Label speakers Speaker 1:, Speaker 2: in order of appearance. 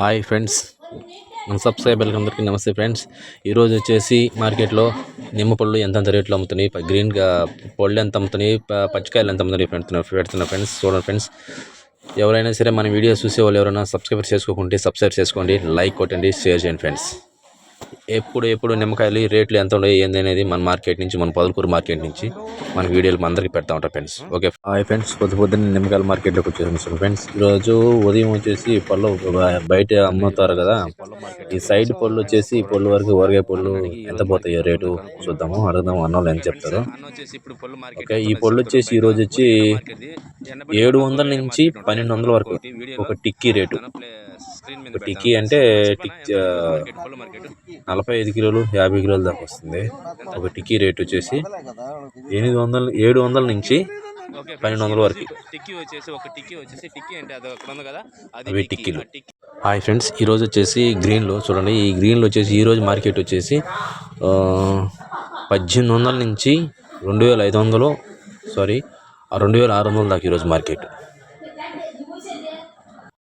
Speaker 1: Hi friends, మన సబ్స్క్రైబర్లకు అందరికీ నమస్తే ఫ్రెండ్స్. ఈరోజు వచ్చేసి మార్కెట్లో నిమ్మ పళ్ళు ఎంతెంత రేట్లు అమ్ముతున్నాయి, గ్రీన్గా పళ్ళు ఎంత అమ్ముతున్నాయి, పచ్చికాయలు ఎంత అమ్ముతున్నాయి పెడుతున్నా ఫ్రెండ్స్. చూడండి ఫ్రెండ్స్, ఎవరైనా సరే మన వీడియోస్ చూసే వాళ్ళు ఎవరైనా సబ్స్క్రైబ్ చేసుకోండి, లైక్ కొట్టండి, షేర్ చేయండి ఫ్రెండ్స్. ఎప్పుడు నిమ్మకాయలు రేట్లు ఎంత ఉన్నాయి ఏంది అనేది మన మార్కెట్ నుంచి, మన పొదలకూరు మార్కెట్ నుంచి మన వీడియోలు అందరికీ పెడతా ఉంటాం ఫ్రెండ్స్. ఓకే హాయ్ ఫ్రెండ్స్, పొద్దున్న నిమ్మకాయల మార్కెట్లోకి వచ్చేసాం ఫ్రెండ్స్. ఈరోజు ఉదయం వచ్చేసి పళ్ళు బయట అమ్ముతారు కదా, ఈ సైడ్ పళ్ళు వచ్చేసి ఈ పళ్ళు వరకు ఊరగాయ పళ్ళు ఎంత పోతాయో రేటు చూద్దాము, అడుగుదాము అన్నోళ్ళు ఎంత చెప్తారు. ఓకే, ఈ పళ్ళు వచ్చేసి ఈరోజు వచ్చి 700 నుంచి 1200 వరకు ఒక టిక్కీ రేటు. టిక్కీ అంటే 45 కిలోలు 50 కిలోల దాకా వస్తుంది. ఒక టిక్కీ రేట్ వచ్చేసి 700 నుంచి 1200 వరకు అవి టిక్కీలు. హాయ్ ఫ్రెండ్స్, ఈరోజు వచ్చేసి గ్రీన్లో చూడండి, ఈ గ్రీన్లో వచ్చేసి ఈరోజు మార్కెట్ వచ్చేసి 1800 నుంచి 2500 2600 దాకా ఈరోజు మార్కెట్.